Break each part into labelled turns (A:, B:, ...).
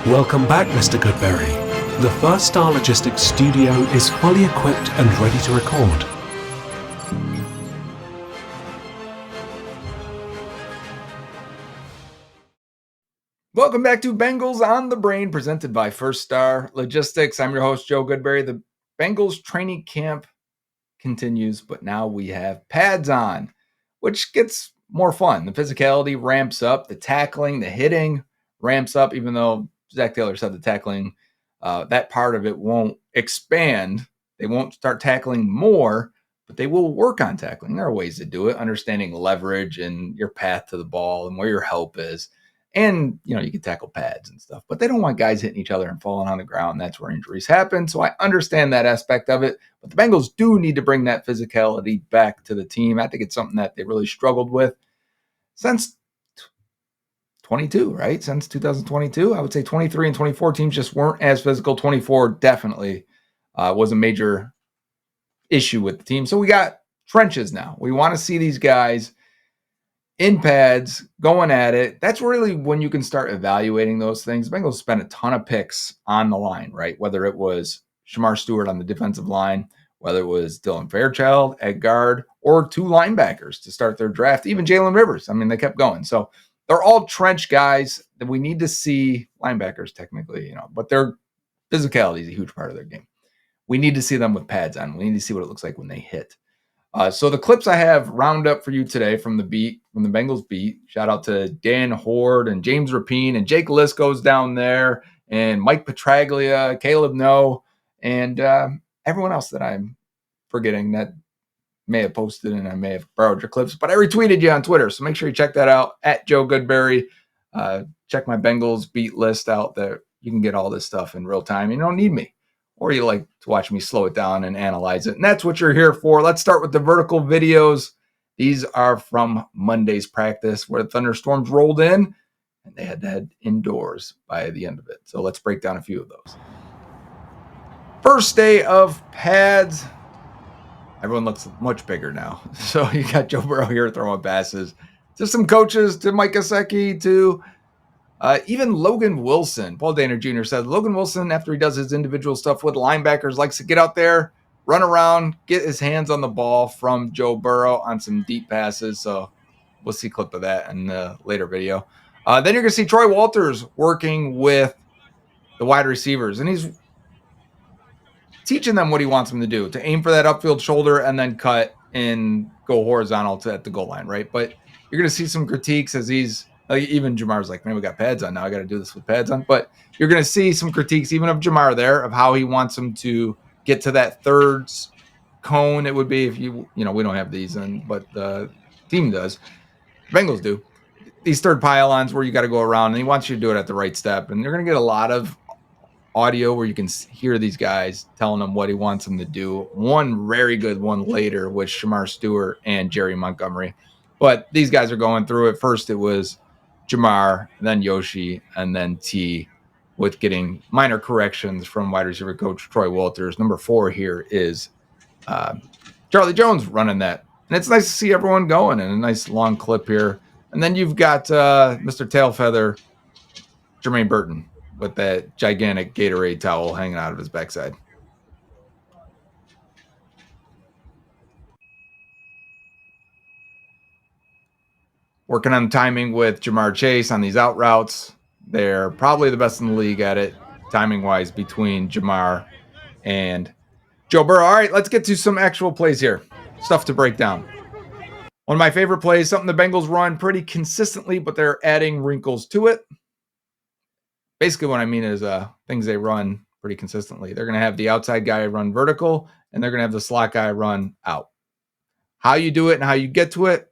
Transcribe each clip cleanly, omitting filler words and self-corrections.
A: Welcome back, Mr. Goodberry. The First Star Logistics studio is fully equipped and ready to record.
B: Welcome back to Bengals On The Brain, presented by First Star Logistics. I'm your host, Joe Goodberry. The Bengals training camp continues, but now we have pads on, which gets more fun. The physicality ramps up, the tackling, the hitting ramps up, even though Zach Taylor said the tackling, that part of it won't expand. They won't start tackling more, but they will work on tackling. There are ways to do it, understanding leverage and your path to the ball and where your help is. And, you can tackle pads and stuff, but they don't want guys hitting each other and falling on the ground. That's where injuries happen. So I understand that aspect of it, but the Bengals do need to bring that physicality back to the team. I think it's something that they really struggled with since 22, right? Since 2022, I would say 23 and 24 teams just weren't as physical. 24 definitely was a major issue with the team. So we got trenches now. We want to see these guys in pads, going at it. That's really when you can start evaluating those things. Bengals spent a ton of picks on the line, right? Whether it was Shamar Stewart on the defensive line, whether it was Dylan Fairchild at guard, or two linebackers to start their draft, even Jalen Rivers. I mean, they kept going. So they're all trench guys that we need to see, linebackers technically, but their physicality is a huge part of their game. We need to see them with pads on. We need to see what it looks like when they hit. So the clips I have round up for you today from the Bengals beat. Shout out to Dan Horde and James Rapine and Jake Lisco's down there and Mike Petraglia, Caleb No, and everyone else that I'm forgetting that may have posted and I may have borrowed your clips, but I retweeted you on Twitter. So make sure you check that out at Joe Goodberry. Check my Bengals beat list out there. You can get all this stuff in real time. You don't need me. Or you like to watch me slow it down and analyze it. And that's what you're here for. Let's start with the vertical videos. These are from Monday's practice where the thunderstorms rolled in and they had to head indoors by the end of it. So let's break down a few of those. First day of pads. Everyone looks much bigger now. So you got Joe Burrow here throwing passes to some coaches, to Mike Gesicki, to even Logan Wilson. Paul Dehner Jr. said Logan Wilson, after he does his individual stuff with linebackers, likes to get out there, run around, get his hands on the ball from Joe Burrow on some deep passes. So we'll see a clip of that in the later video. Then you're going to see Troy Walters working with the wide receivers, and he's teaching them what he wants them to do, to aim for that upfield shoulder and then cut and go horizontal at the goal line, right? But you're going to see some critiques as he's even Jamar's like, man, we got pads on now. I got to do this with pads on. But you're going to see some critiques even of Jamar there of how he wants him to get to that third cone. It would be if we don't have these, but the team does. Bengals do. These third pylons where you got to go around, and he wants you to do it at the right step. And you're going to get a lot of audio where you can hear these guys telling them what he wants them to do. One very good one later with Shamar Stewart and Jerry Montgomery. But these guys are going through it. First, it was Jamar, then Yoshi, and then T, with getting minor corrections from wide receiver coach Troy Walters. Number 4 here is Charlie Jones running that. And it's nice to see everyone going, and a nice long clip here. And then you've got Mr. Tailfeather, Jermaine Burton, with that gigantic Gatorade towel hanging out of his backside. Working on timing with Jamar Chase on these out routes. They're probably the best in the league at it, timing-wise, between Jamar and Joe Burrow. All right, let's get to some actual plays here. Stuff to break down. One of my favorite plays, something the Bengals run pretty consistently, but they're adding wrinkles to it. Basically what I mean is things they run pretty consistently. They're going to have the outside guy run vertical, and they're going to have the slot guy run out. How you do it and how you get to it,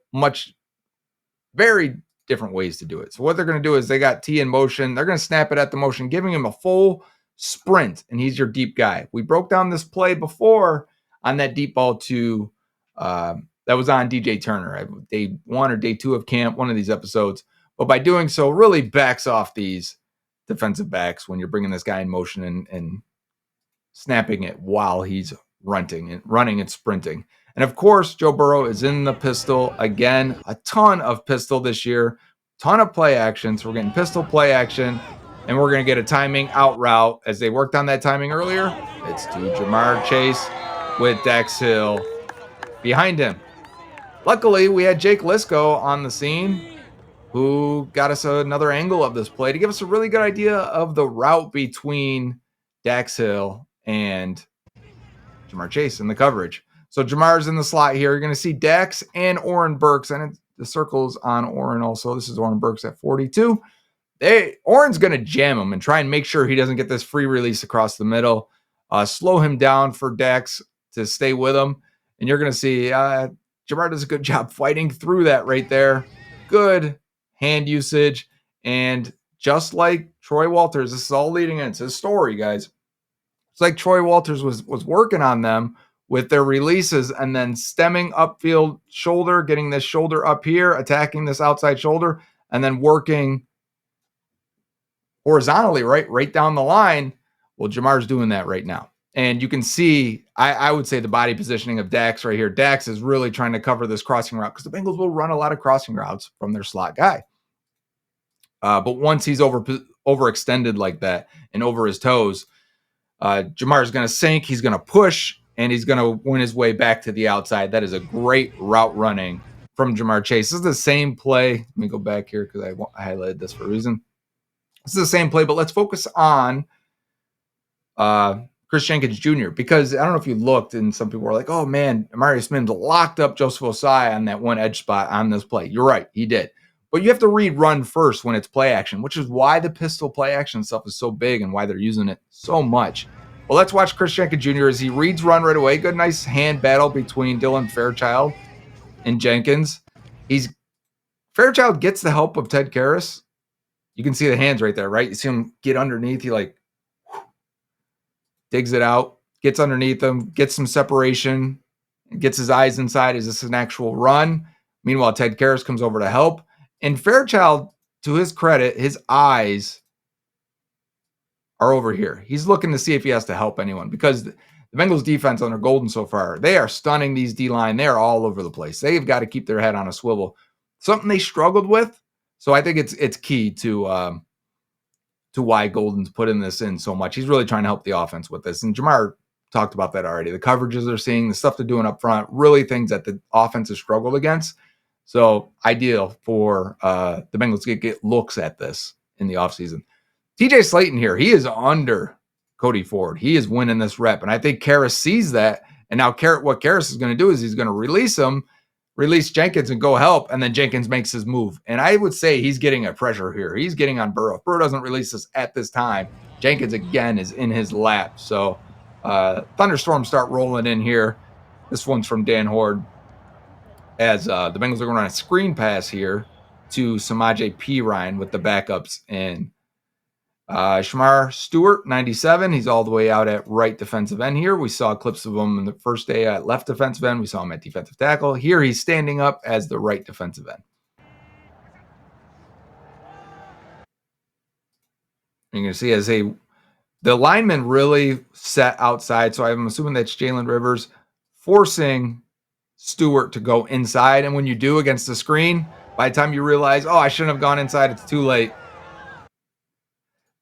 B: very different ways to do it. So what they're going to do is they got T in motion. They're going to snap it at the motion, giving him a full sprint, and he's your deep guy. We broke down this play before on that deep ball to that was on DJ Turner, day 1 or day 2 of camp, one of these episodes. But by doing so, really backs off these defensive backs when you're bringing this guy in motion and snapping it while he's running and sprinting. And of course, Joe Burrow is in the pistol again. A ton of pistol this year, ton of play action. So we're getting pistol play action. And we're going to get a timing out route as they worked on that timing earlier. It's to Jamar Chase with Dax Hill behind him. Luckily, we had Jake Lisco on the scene who got us another angle of this play to give us a really good idea of the route between Dax Hill and Jamar Chase in the coverage. So Jamar's in the slot here. You're going to see Dax and Oren Burks, and the circle's on Oren also. This is Oren Burks at 42. Oren's going to jam him and try and make sure he doesn't get this free release across the middle. Slow him down for Dax to stay with him. And you're going to see Jamar does a good job fighting through that right there. Good hand usage. And just like Troy Walters, this is all leading into his story, guys. It's like Troy Walters was working on them with their releases and then stemming upfield shoulder, getting this shoulder up here, attacking this outside shoulder, and then working horizontally, right down the line. Well, Jamar's doing that right now. And you can see, I would say the body positioning of Dax right here. Dax is really trying to cover this crossing route because the Bengals will run a lot of crossing routes from their slot guy. But once he's overextended like that and over his toes, Jamar's going to sink, he's going to push, and he's going to win his way back to the outside. That is a great route running from Jamar Chase. This is the same play. Let me go back here because I highlighted this for a reason. This is the same play, but let's focus on Chris Jenkins Jr. because I don't know if you looked and some people were like, oh man, Amarius Mims locked up Joseph Osai on that one edge spot on this play. You're right, he did. But you have to read run first when it's play action, which is why the pistol play action stuff is so big and why they're using it so much. Well, let's watch Chris Jenkins Jr. as he reads run right away. Good, nice hand battle between Dylan Fairchild and Jenkins. Fairchild gets the help of Ted Karras. You can see the hands right there, right? You see him get underneath. He digs it out, gets underneath him, gets some separation, gets his eyes inside. Is this an actual run? Meanwhile, Ted Karras comes over to help. And Fairchild, to his credit, his eyes are over here. He's looking to see if he has to help anyone because the Bengals defense under Golden so far, they are stunning these D-line. They are all over the place. They've got to keep their head on a swivel. Something they struggled with. So I think it's key to why Golden's putting this in so much. He's really trying to help the offense with this. And Jamar talked about that already. The coverages they're seeing, the stuff they're doing up front, really things that the offense has struggled against. So ideal for the Bengals to get looks at this in the offseason. TJ Slayton here, he is under Cody Ford. He is winning this rep. And I think Karras sees that. And now what Karras is going to do is he's going to release Jenkins and go help, and then Jenkins makes his move. And I would say he's getting a pressure here. He's getting on Burrow. If Burrow doesn't release this at this time, Jenkins again is in his lap. So thunderstorms start rolling in here. This one's from Dan Horde. As the Bengals are going to run a screen pass here to Samaje Perine with the backups in. Shamar Stewart, 97. He's all the way out at right defensive end here. We saw clips of him in the first day at left defensive end. We saw him at defensive tackle. Here he's standing up as the right defensive end. You're going to see the lineman really set outside. So I'm assuming that's Jalen Rivers forcing Stewart to go inside. And when you do against the screen, by the time you realize, oh, I shouldn't have gone inside, it's too late.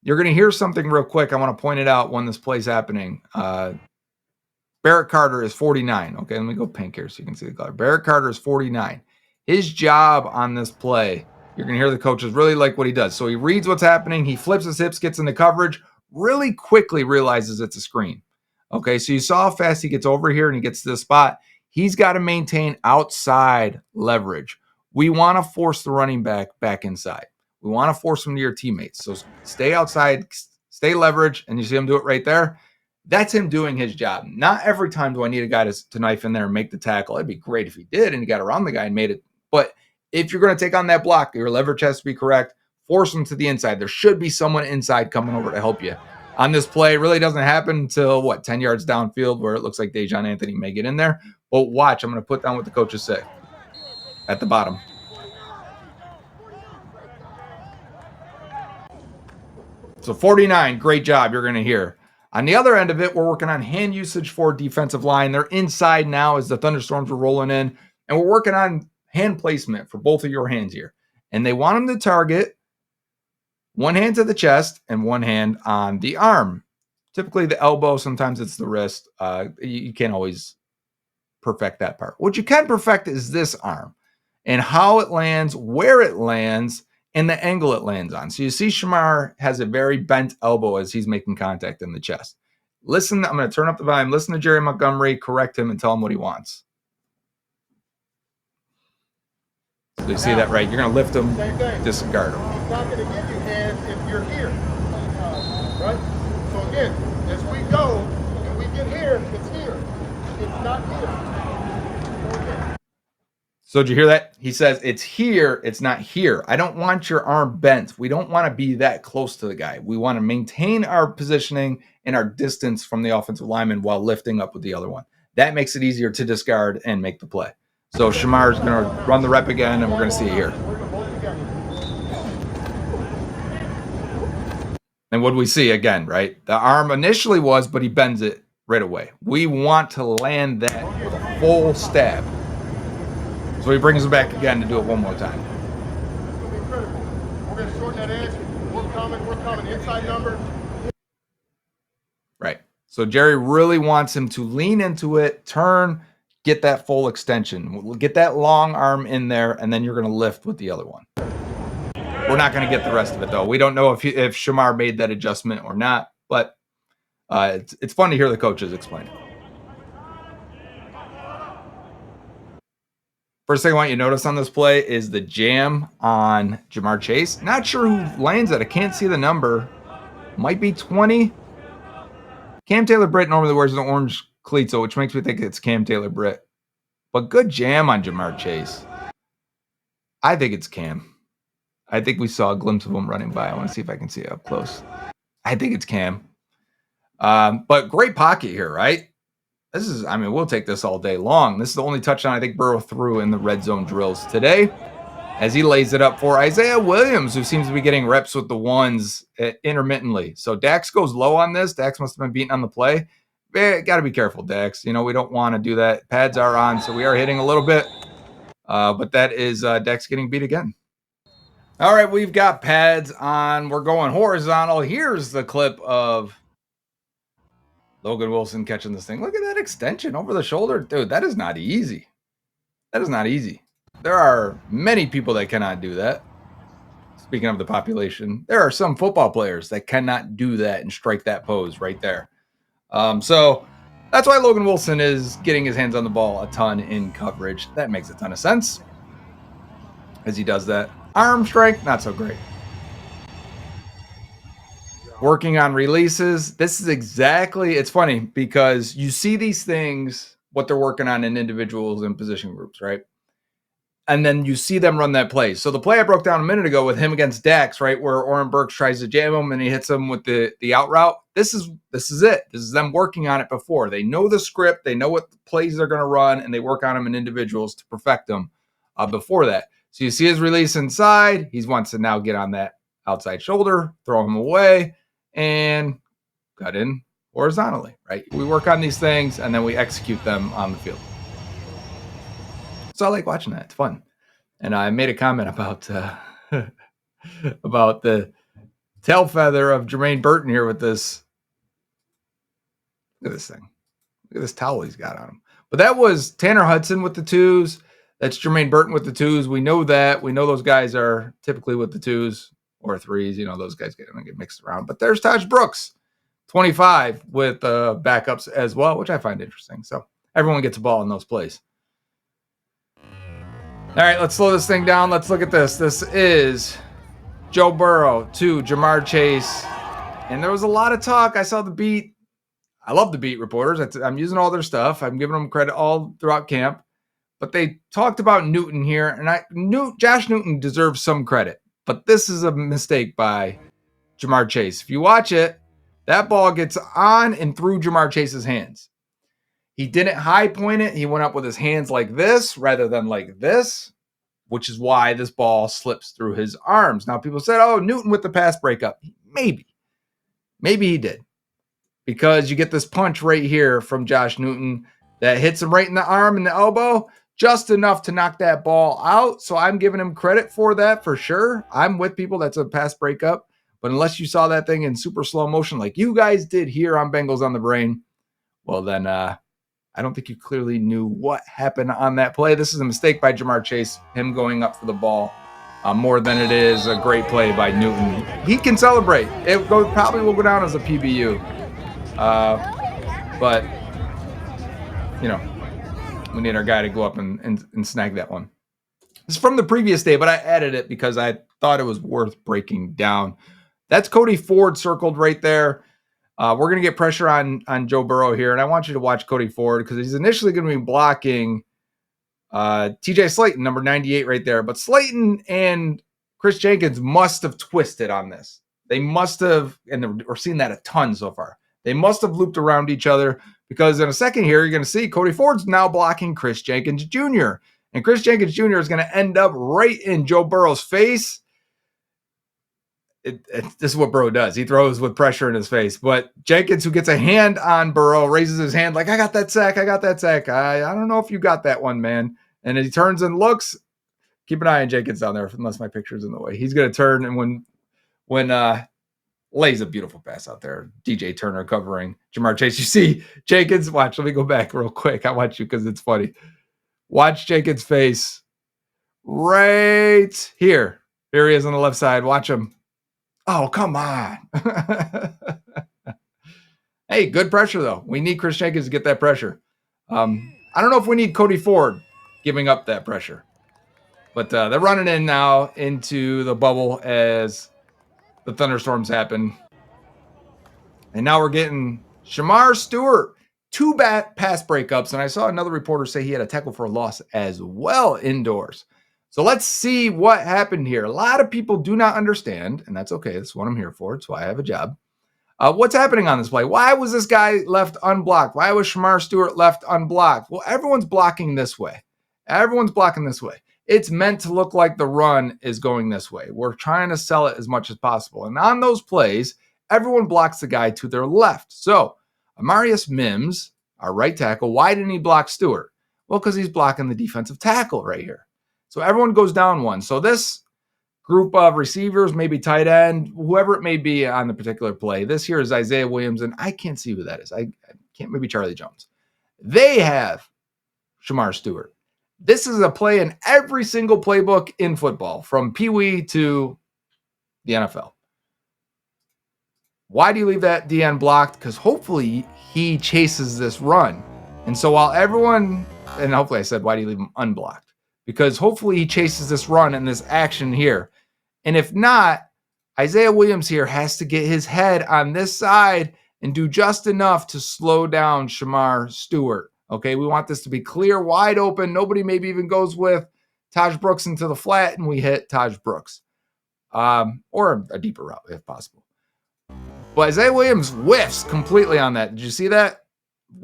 B: You're going to hear something real quick. I want to point it out when this play's happening. Barrett Carter is 49. Okay, let me go pink here so you can see the color. Barrett Carter is 49. His job on this play, you're going to hear the coaches really like what he does. So he reads what's happening. He flips his hips, gets into coverage, really quickly realizes it's a screen. Okay, so you saw how fast he gets over here and he gets to the spot. He's got to maintain outside leverage. We want to force the running back inside. We want to force them to your teammates. So stay outside, stay leverage, and you see him do it right there. That's him doing his job. Not every time do I need a guy to knife in there and make the tackle. It'd be great if he did and he got around the guy and made it. But if you're going to take on that block, your leverage has to be correct. Force them to the inside. There should be someone inside coming over to help you. On this play, it really doesn't happen until, 10 yards downfield where it looks like Dejon Anthony may get in there. But watch, I'm going to put down what the coaches say at the bottom. So 49, great job, you're going to hear. On the other end of it, we're working on hand usage for defensive line. They're inside now as the thunderstorms are rolling in. And we're working on hand placement for both of your hands here. And they want them to target One hand to the chest and one hand on the arm. Typically the elbow, sometimes it's the wrist. You can't always perfect that part. What you can perfect is this arm and how it lands, where it lands, and the angle it lands on. So you see Shamar has a very bent elbow as he's making contact in the chest. Listen, I'm going to turn up the volume. Listen to Jerry Montgomery, correct him, and tell him what he wants. So you see that, right? You're going to lift him, disregard him.
C: He's not going to give you hands if you're here, right? So again, as we go and we get here, it's here. It's not here.
B: So did you hear that? He says it's here, it's not here. I don't want your arm bent. We don't want to be that close to the guy. We want to maintain our positioning and our distance from the offensive lineman while lifting up with the other one. That makes it easier to discard and make the play. So Shamar's going to run the rep again, and we're going to see it here. And what do we see again, right? The arm initially was, but he bends it right away. We want to land that with a full stab. So he brings it back again to do it one more time.
C: It's going to be critical. We're going to shorten that edge. We're coming inside number.
B: Right. So Jerry really wants him to lean into it, turn, get that full extension. Get that long arm in there, and then you're going to lift with the other one. We're not going to get the rest of it, though. We don't know if Shamar made that adjustment or not, but it's fun to hear the coaches explain it. First thing I want you to notice on this play is the jam on Jamar Chase. Not sure who lands it. I can't see the number. Might be 20. Cam Taylor-Britt normally wears an orange cleat, so which makes me think it's Cam Taylor-Britt. But good jam on Jamar Chase. I think it's Cam. I think we saw a glimpse of him running by. I want to see if I can see it up close. I think it's Cam. But great pocket here, right? This is, I mean, we'll take this all day long. This is the only touchdown I think Burrow threw in the red zone drills today, as he lays it up for Isaiah Williams, who seems to be getting reps with the ones intermittently. So Dax goes low on this. Dax must have been beaten on the play. Got to be careful, Dax. You know, we don't want to do that. Pads are on, so we are hitting a little bit. But that is Dax getting beat again. All right, we've got pads on. We're going horizontal. Here's the clip of Logan Wilson catching this thing. Look at that extension over the shoulder. Dude, that is not easy. That is not easy. There are many people that cannot do that. Speaking of the population, there are some football players that cannot do that and strike that pose right there. So that's why Logan Wilson is getting his hands on the ball a ton in coverage. That makes a ton of sense as he does that. Arm strength, not so great. Working on releases. This is exactly, it's funny because you see these things, what they're working on in individuals and position groups, right? And then you see them run that play. So the play I broke down a minute ago with him against Dax, right, where Oren Burks tries to jam him and he hits him with the out route. This is it. This is them working on it before. They know the script. They know what plays they're going to run, and they work on them in individuals to perfect them before that. So you see his release inside. He wants to now get on that outside shoulder, throw him away, and cut in horizontally, right? We work on these things, and then we execute them on the field. So I like watching that. It's fun. And I made a comment about about the tail feather of Jermaine Burton here with this. Look at this thing. Look at this towel he's got on him. But that was Tanner Hudson with the twos. That's Jermaine Burton with the twos. We know that. We know those guys are typically with the twos or threes. You know, those guys get mixed around. But there's Taj Brooks, 25 with backups as well, which I find interesting. So everyone gets a ball in those plays. All right, let's slow this thing down. Let's look at this. This is Joe Burrow to Jamar Chase. And there was a lot of talk. I saw the beat. I love the beat reporters. I'm using all their stuff. I'm giving them credit all throughout camp. But they talked about Newton here, and Josh Newton deserves some credit. But this is a mistake by Jamar Chase. If you watch it, that ball gets on and through Jamar Chase's hands. He didn't high point it. He went up with his hands like this rather than like this, which is why this ball slips through his arms. Now, people said, oh, Newton with the pass breakup. Maybe he did. Because you get this punch right here from Josh Newton that hits him right in the arm and the elbow, just enough to knock that ball out. So I'm giving him credit for that for sure. I'm with people. That's a pass breakup. But unless you saw that thing in super slow motion like you guys did here on Bengals on the Brain, well then I don't think you clearly knew what happened on that play. This is a mistake by Ja'Marr Chase, him going up for the ball more than it is a great play by Newton. He can celebrate. Probably will go down as a PBU. But, you know, we need our guy to go up and snag that one. It's from the previous day, but I added it because I thought it was worth breaking down. That's Cody Ford circled right there. We're going to get pressure on Joe Burrow here, and I want you to watch Cody Ford because he's initially going to be blocking TJ Slayton, number 98 right there. But Slayton and Chris Jenkins must have twisted on this. They must have, and we're seeing that a ton so far. They must have looped around each other because in a second here, you're going to see Cody Ford's now blocking Chris Jenkins Jr. And Chris Jenkins Jr. is going to end up right in Joe Burrow's face. This is what Burrow does. He throws with pressure in his face. But Jenkins, who gets a hand on Burrow, raises his hand like, I got that sack. I don't know if you got that one, man. And he turns and looks. Keep an eye on Jenkins down there, unless my picture's in the way. He's going to turn, and when lays a beautiful pass out there. DJ Turner covering Ja'Marr Chase. You see Jenkins. Watch. Let me go back real quick. I watch you because it's funny. Watch Jenkins' face right here. Here he is on the left side. Watch him. Oh, come on. Hey, good pressure, though. We need Chris Jenkins to get that pressure. I don't know if we need Cody Ford giving up that pressure. But they're running in now into the bubble as the thunderstorms happen. And now we're getting Shemar Stewart. 2 pass breakups. And I saw another reporter say he had a tackle for a loss as well indoors. So let's see what happened here. A lot of people do not understand, and that's okay. That's what I'm here for. It's why I have a job. What's happening on this play? Why was this guy left unblocked? Why was Shemar Stewart left unblocked? Well, everyone's blocking this way. It's meant to look like the run is going this way. We're trying to sell it as much as possible. And on those plays, everyone blocks the guy to their left. So Amarius Mims, our right tackle, why didn't he block Stewart? Well, because he's blocking the defensive tackle right here. So everyone goes down one. So this group of receivers, maybe tight end, whoever it may be on the particular play. This here is Isaiah Williams, and I can't see who that is. I can't, maybe Charlie Jones. They have Shemar Stewart. This is a play in every single playbook in football, from Pee Wee to the NFL. Why do you leave that DN blocked? Because hopefully he chases this run. And so while everyone, and hopefully I said, why do you leave him unblocked? Because hopefully he chases this run and this action here. And if not, Isaiah Williams here has to get his head on this side and do just enough to slow down Shemar Stewart. Okay, we want this to be clear, wide open. Nobody maybe even goes with Taj Brooks into the flat, and we hit Taj Brooks. Or a deeper route if possible. But Isaiah Williams whiffs completely on that. Did you see that?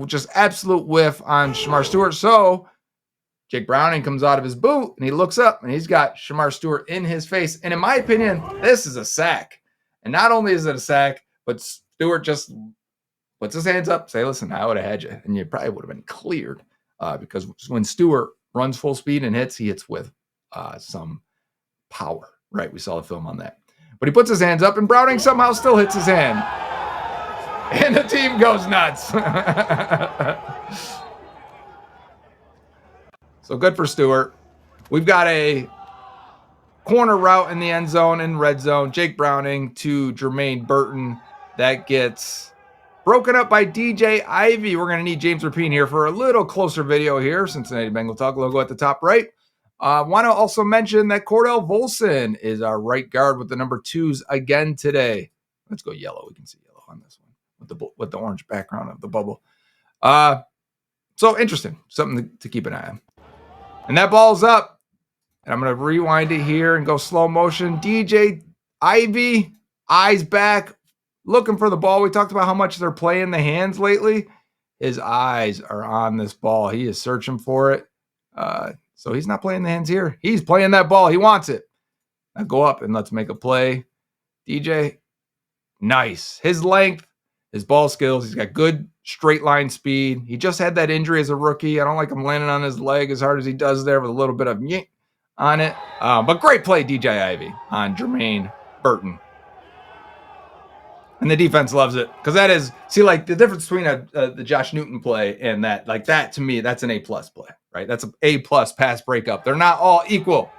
B: Just absolute whiff on Shemar Stewart. So Jake Browning comes out of his boot, and he looks up, and he's got Shemar Stewart in his face. And in my opinion, this is a sack. And not only is it a sack, but Stewart just puts his hands up, say, listen, I would have had you. And you probably would have been cleared because when Stewart runs full speed and hits, he hits with some power, right? We saw the film on that. But he puts his hands up, and Browning somehow still hits his hand. And the team goes nuts. So good for Stewart. We've got a corner route in the end zone and red zone. Jake Browning to Jermaine Burton. That gets broken up by DJ Ivy. We're going to need James Rapine here for a little closer video here. Cincinnati Bengal Talk logo at the top right. Want to also mention that Cordell Volson is our right guard with the number 2s again today. Let's go yellow. We can see yellow on this one with the orange background of the bubble. So interesting. Something to keep an eye on. And that ball's up. And I'm going to rewind it here and go slow motion. DJ Ivy, eyes back, looking for the ball. We talked about how much they're playing the hands lately. His eyes are on this ball. He is searching for it. So he's not playing the hands here. He's playing that ball. He wants it. Now go up and let's make a play. DJ, nice. His length, his ball skills. He's got good straight line speed. He just had that injury as a rookie. I don't like him landing on his leg as hard as he does there with a little bit of on it. But great play, DJ Ivy on Jermaine Burton. And the defense loves it because that is, see, like the difference between the Josh Newton play and that, like that to me, that's an A+ play, right? That's an A+ pass breakup. They're not all equal.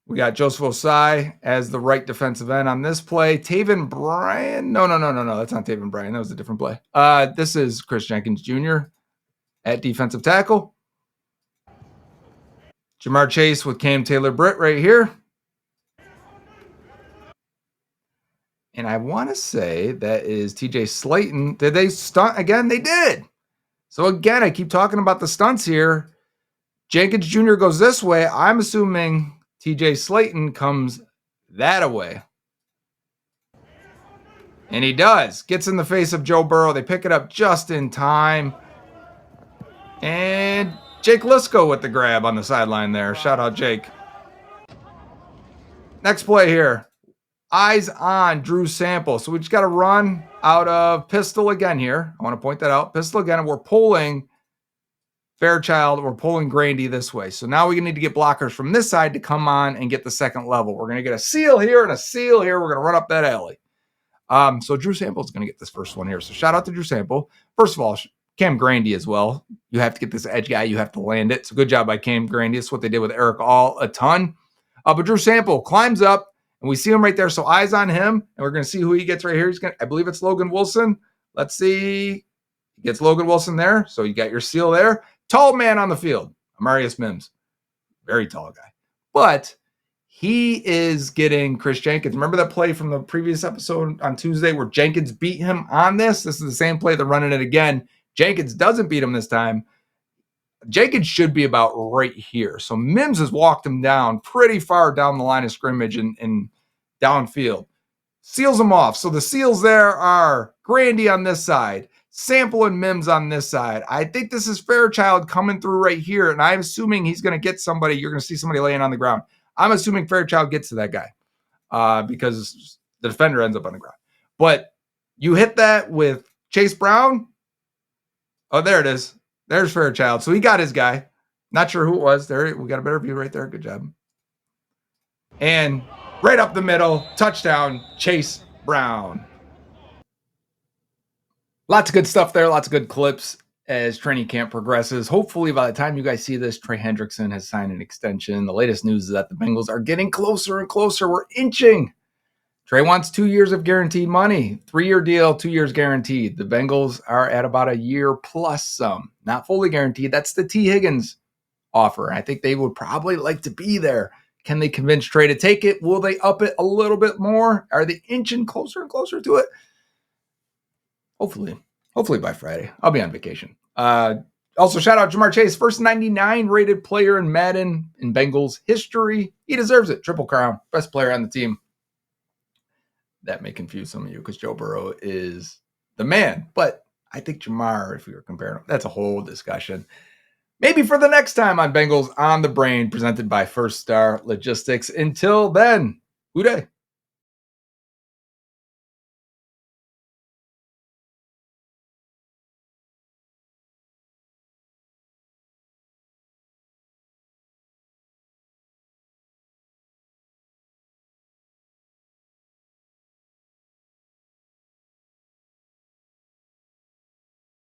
B: We got Joseph Osai as the right defensive end on this play. Taven Bryan. No. That's not Taven Bryan. That was a different play. This is Chris Jenkins Jr. at defensive tackle. Jamar Chase with Cam Taylor-Britt right here. And I want to say that is TJ Slayton. Did they stunt again? They did. So again, I keep talking about the stunts here. Jenkins Jr. goes this way. I'm assuming TJ Slayton comes that way. And he does. Gets in the face of Joe Burrow. They pick it up just in time. And Jake Lisco with the grab on the sideline there. Shout out, Jake. Next play here. Eyes on Drew Sample. So we just got to run out of pistol again here. I want to point that out. Pistol again. And we're pulling Fairchild. We're pulling Grandy this way. So now we need to get blockers from this side to come on and get the second level. We're going to get a seal here and a seal here. We're going to run up that alley. So Drew Sample is going to get this first one here. So shout out to Drew Sample. First of all, Cam Grandy as well. You have to get this edge guy. You have to land it. So good job by Cam Grandy. That's what they did with Eric All a ton. But Drew Sample climbs up, and we see him right there. So eyes on him, and we're going to see who he gets right here. I believe it's Logan Wilson. Let's see. He gets Logan Wilson there. So you got your seal there. Tall man on the field, Amarius Mims. Very tall guy. But he is getting Chris Jenkins. Remember that play from the previous episode on Tuesday where Jenkins beat him on this? This is the same play. They're running it again. Jenkins doesn't beat him this time. Jenkins should be about right here. So Mims has walked him down pretty far down the line of scrimmage and downfield. Seals him off. So the seals there are Grandy on this side, Sample and Mims on this side. I think this is Fairchild coming through right here, and I'm assuming he's going to get somebody. You're going to see somebody laying on the ground. I'm assuming Fairchild gets to that guy because the defender ends up on the ground. But you hit that with Chase Brown. Oh, there it is. There's Fairchild. So he got his guy. Not sure who it was. There, we got a better view right there. Good job. And right up the middle, touchdown, Chase Brown. Lots of good stuff there. Lots of good clips as training camp progresses. Hopefully, by the time you guys see this, Trey Hendrickson has signed an extension. The latest news is that the Bengals are getting closer and closer. We're inching. Trey wants 2 years of guaranteed money. 3-year deal, 2 years guaranteed. The Bengals are at about a year plus some. Not fully guaranteed. That's the T. Higgins offer. I think they would probably like to be there. Can they convince Trey to take it? Will they up it a little bit more? Are they inching closer and closer to it? Hopefully by Friday. I'll be on vacation. Also, shout out Jamar Chase, first 99 rated player in Madden in Bengals history. He deserves it. Triple crown. Best player on the team. That may confuse some of you because Joe Burrow is the man. But I think Jamar, if we were comparing them, that's a whole discussion. Maybe for the next time on Bengals on the Brain, presented by First Star Logistics. Until then, Uday.